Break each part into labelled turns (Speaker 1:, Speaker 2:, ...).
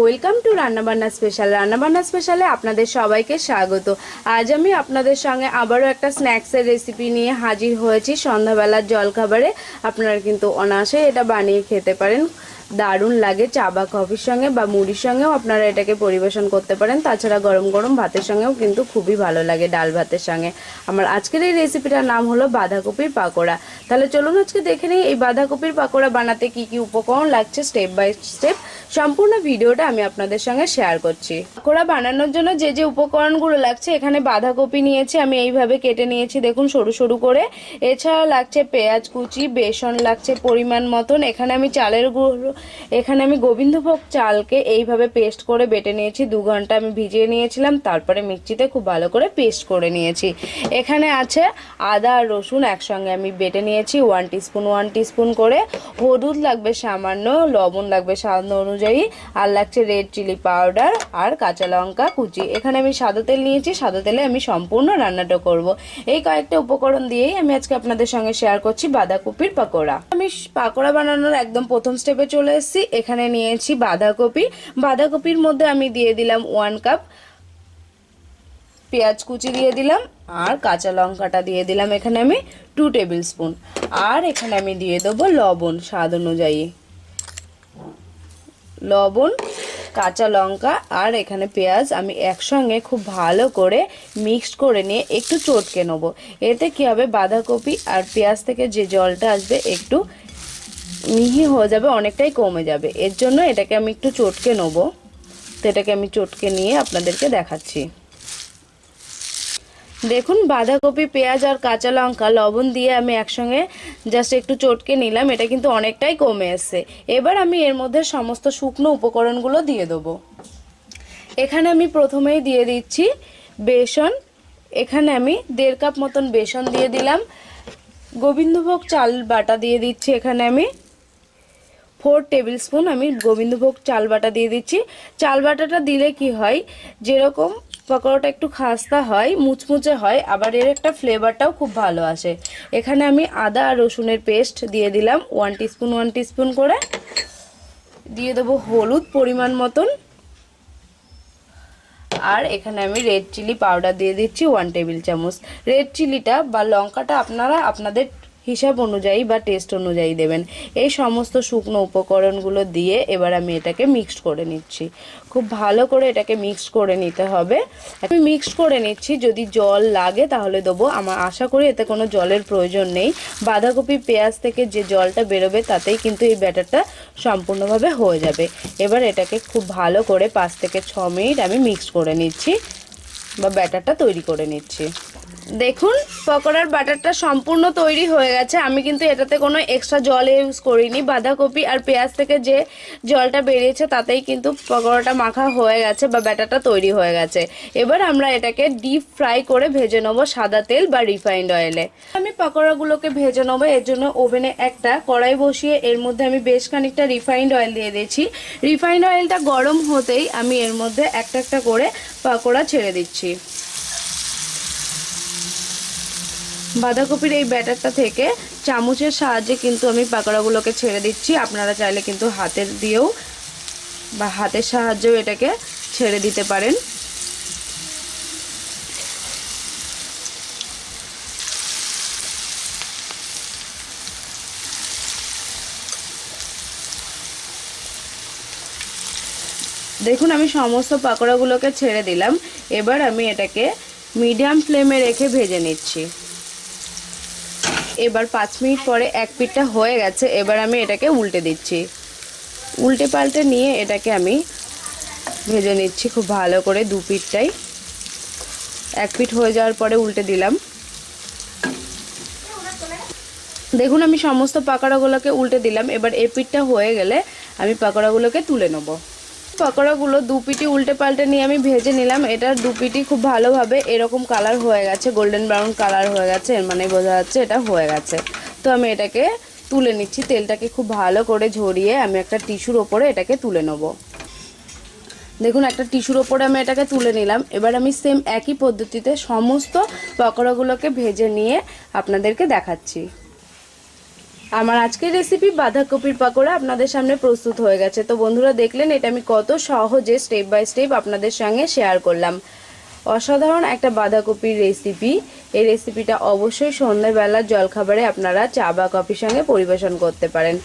Speaker 1: Welcome to রান্নাবান্না special. রান্নাবান্না স্পেশালে আপনাদের সবাইকে স্বাগত। আজ আমি আপনাদের সঙ্গে আবারও একটা স্ন্যাক্সের রেসিপি নিয়ে হাজির হয়েছি। সন্ধ্যাবেলার জলখাবারে আপনারা কিন্তু অনায়াসে এটা বানিয়ে খেতে পারেন। দারুণ লাগে চা বা কফির সঙ্গে বা মুড়ির সঙ্গেও আপনারা এটাকে পরিবেশন করতে পারেন। তাছাড়া গরম গরম ভাতের সঙ্গেও কিন্তু খুবই ভালো লাগে, ডাল ভাতের সঙ্গে। আমার আজকের এই রেসিপিটার নাম হলো বাঁধাকপির পাকোড়া। তাহলে চলুন আজকে দেখে নিই এই বাঁধাকপির পাকোড়া বানাতে কি কি উপকরণ লাগছে। স্টেপ বাই স্টেপ সম্পূর্ণ ভিডিওটা আমি আপনাদের সঙ্গে শেয়ার করছি। পাকোড়া বানানোর জন্য যে যে উপকরণগুলো লাগছে, এখানে বাঁধাকপি নিয়েছি আমি, এইভাবে কেটে নিয়েছি দেখুন সরু সরু করে। এছাড়া লাগছে পেঁয়াজ কুচি, বেসন লাগছে পরিমাণ মতন। এখানে আমি চালের গুঁড়ো, এখানে আমি গোবিন্দভোগ চালকে এইভাবে পেস্ট করে বেটে নিয়েছি। 2 ঘন্টা আমি ভিজিয়ে নিয়েছিলাম, তারপরে মিক্সিতে খুব ভালো করে পেস্ট করে নিয়েছি। এখানে আছে আদা আর রসুন একসঙ্গে আমি বেটে নিয়েছি 1 টিস্পুন করে। হলুদ লাগবে সামান্য, লবণ লাগবে স্বাদ অনুযায়ী, আর লাগছে রেড চিলি পাউডার আর কাঁচা লঙ্কা কুচি। এখানে আমি সাদা তেল নিয়েছি, সাদা তেলে আমি সম্পূর্ণ রান্নাটা করব। এই কয়েকটা উপকরণ দিয়েই আমি আজকে আপনাদের সঙ্গে শেয়ার করছি বাঁধাকপির পাকোড়া। আমি পাকোড়া বানানোর একদম প্রথম স্টেপে চলে এসেছি। এখানে নিয়েছি বাঁধাকপি। বাঁধাকপির মধ্যে আমি দিয়ে দিলাম 1 কাপ পেঁয়াজ কুচি দিয়ে দিলাম, আর কাঁচা লঙ্কাটা দিয়ে দিলাম এখানে আমি 2 টেবিল স্পুন। আর এখানে আমি দিয়ে দেবো লবণ স্বাদ অনুযায়ী, লবণ, কাঁচা লঙ্কা আর এখানে পেঁয়াজ আমি একসঙ্গে খুব ভালো করে মিক্সড করে নিয়ে একটু চটকে নেবো। এতে কি হবে, বাঁধাকপি আর পেঁয়াজ থেকে যে জলটা আসবে একটু মিহি হয়ে যাবে, অনেকটাই কমে যাবে। এর জন্য এটাকে আমি একটু চটকে নেবো। তো এটাকে আমি চটকে নিয়ে আপনাদেরকে দেখাচ্ছি। দেখুন বাঁধাকপি, পেঁয়াজ আর কাঁচা লঙ্কা লবণ দিয়ে আমি একসঙ্গে জাস্ট একটু চটকে নিলাম। এটা কিন্তু অনেকটাই কমে এসছে। এবার আমি এর মধ্যে সমস্ত শুকনো উপকরণগুলো দিয়ে দেবো। এখানে আমি প্রথমেই দিয়ে দিচ্ছি বেসন। এখানে আমি 1.5 কাপ মতন বেসন দিয়ে দিলাম। গোবিন্দভোগ চাল বাটা দিয়ে দিচ্ছি এখানে আমি 4 টেবিল স্পুন আমি গোবিন্দভোগ চাল বাটা দিয়ে দিচ্ছি। চাল বাটাটা দিলে কি হয়, যেরকম পাকোড়াটা একটু খাস্তা হয়, মুচমুচে হয়, আবার এর একটা ফ্লেভারটাও খুব ভালো আসে। এখানে আমি আদা আর রসুনের পেস্ট দিয়ে দিলাম 1 টিস্পুন করে। দিয়ে দেবো হলুদ পরিমাণ মতন, আর এখানে আমি রেড চিলি পাউডার দিয়ে দিচ্ছি 1 টেবিল চামচ। রেড চিলিটা বা লঙ্কাটা আপনারা আপনাদের হিসাব অনুযায়ী বা টেস্ট অনুযায়ী দেবেন। এই সমস্ত শুকনো উপকরণগুলো দিয়ে এবার আমি এটাকে মিক্সড করে নিচ্ছি। খুব ভালো করে এটাকে মিক্সড করে নিতে হবে। আমি মিক্সড করে নিচ্ছি, যদি জল লাগে তাহলে দেবো। আমার আশা করি এতে কোনো জলের প্রয়োজন নেই। বাঁধাকপি পেঁয়াজ থেকে যে জলটা বেরোবে তাতেই কিন্তু এই ব্যাটারটা সম্পূর্ণভাবে হয়ে যাবে। এবার এটাকে খুব ভালো করে 5 থেকে 6 মিনিট আমি মিক্সড করে নিচ্ছি বা ব্যাটারটা তৈরি করে নিচ্ছি। দেখুন পকোড়ার ব্যাটারটা সম্পূর্ণ তৈরি হয়ে গেছে। আমি কিন্তু এটাতে কোনো এক্সট্রা জল ইউজ করিনি। বাঁধাকপি আর পেঁয়াজ থেকে যে জলটা বেরিয়েছে তাতেই কিন্তু পকোড়াটা মাখা হয়ে গেছে বা ব্যাটারটা তৈরি হয়ে গেছে। এবার আমরা এটাকে ডিপ ফ্রাই করে ভেজে নেবো সাদা তেল বা রিফাইন্ড অয়েলে। আমি পকোড়াগুলোকে ভেজে নেবো। এর জন্য ওভেনে একটা কড়াই বসিয়ে এর মধ্যে আমি বেশ খানিকটা রিফাইন্ড অয়েল দিয়ে দিয়েছি। রিফাইন্ড অয়েলটা গরম হতেই আমি এর মধ্যে একটা একটা করে পকোড়া ছেড়ে দিচ্ছি। বাঁধাকপির এই ব্যাটারটা থেকে চামচের সাহায্যে কিন্তু আমি পাকোড়াগুলোকে ছেড়ে দিচ্ছি। আপনারা চাইলে কিন্তু হাতের দিয়েও বা হাতের সাহায্যেও এটাকে ছেড়ে দিতে পারেন। দেখুন আমি সমস্ত পাকোড়াগুলোকে ছেড়ে দিলাম। এবার আমি এটাকে মিডিয়াম ফ্লেমে রেখে ভেজে নিচ্ছি। এবার 5 মিনিট পরে এক পিঠটা হয়ে গেছে। এবার আমি এটাকে উল্টে দিচ্ছি। উল্টে পাল্টে নিয়ে এটাকে আমি ভেজে নিচ্ছি খুব ভালো করে 2 পিঠটাই। এক পিঠ হয়ে যাওয়ার পরে উল্টে দিলাম। দেখুন আমি সমস্ত পাকোড়াগুলোকে উল্টে দিলাম। এবার এই পিঠটা হয়ে গেলে আমি পাকোড়াগুলোকে তুলে নেব। পকোড়াগুলো 2 পিঠই উল্টে পাল্টে নিয়ে আমি ভেজে নিলাম। এটা 2 পিঠই খুব ভালোভাবে এরকম কালার হয়ে গেছে, গোল্ডেন ব্রাউন কালার হয়ে গেছে। এর মানে বোঝা যাচ্ছে এটা হয়ে গেছে। তো আমি এটাকে তুলে নিচ্ছি। তেলটাকে খুব ভালো করে ঝরিয়ে আমি একটা টিস্যুর ওপরে এটাকে তুলে নেব। দেখুন একটা টিস্যুর ওপরে আমি এটাকে তুলে নিলাম। এবার আমি সেম একই পদ্ধতিতে সমস্ত পকোড়াগুলোকে ভেজে নিয়ে আপনাদেরকে দেখাচ্ছি। আমার আজকের রেসিপি বাঁধাকপির পাকোড়া আপনাদের সামনে প্রস্তুত হয়ে গেছে। তো বন্ধুরা দেখলেন এটা আমি কত সহজে স্টেপ বাই স্টেপ আপনাদের সঙ্গে শেয়ার করলাম। অসাধারণ একটা বাঁধাকপির রেসিপি। এই রেসিপিটা অবশ্যই সন্ধ্যাবেলার জলখাবারে আপনারা চা বা কফির সঙ্গে পরিবেশন করতে পারেন।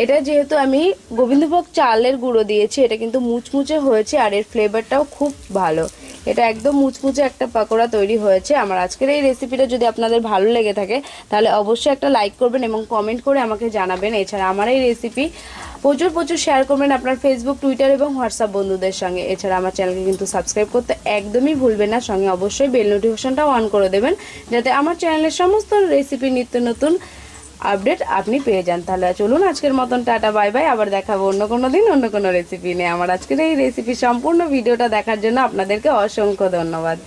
Speaker 1: এটা যেহেতু আমি গোবিন্দভোগ চালের গুঁড়ো দিয়েছি, এটা কিন্তু মুচমুচে হয়েছে আর এর ফ্লেভারটাও খুব ভালো। এটা একদম মুচমুচে একটা পাকোড়া তৈরি হয়েছে। আমার আজকের এই রেসিপিটা যদি আপনাদের ভালো লেগে থাকে তাহলে অবশ্যই একটা লাইক করবেন এবং কমেন্ট করে আমাকে জানাবেন। এছাড়া আমার এই রেসিপি প্রচুর শেয়ার করবেন আপনার ফেসবুক, টুইটার এবং হোয়াটসঅ্যাপ বন্ধুদের সঙ্গে। এছাড়া আমার চ্যানেলকে কিন্তু সাবস্ক্রাইব করতে একদমই ভুলবেন না। সঙ্গে অবশ্যই বেল নোটিফিকেশনটাও অন করে দেবেন, যাতে আমার চ্যানেলের সমস্ত রেসিপি নিত্য নতুন আপডেট আপনি পেয়ে যান। তাহলে চলুন আজকের মতন টাটা বাই বাই। আবার দেখাবো অন্য কোনো দিন অন্য কোনো রেসিপি নিয়ে। আমার আজকের এই রেসিপি সম্পূর্ণ ভিডিওটা দেখার জন্য আপনাদেরকে অসংখ্য ধন্যবাদ।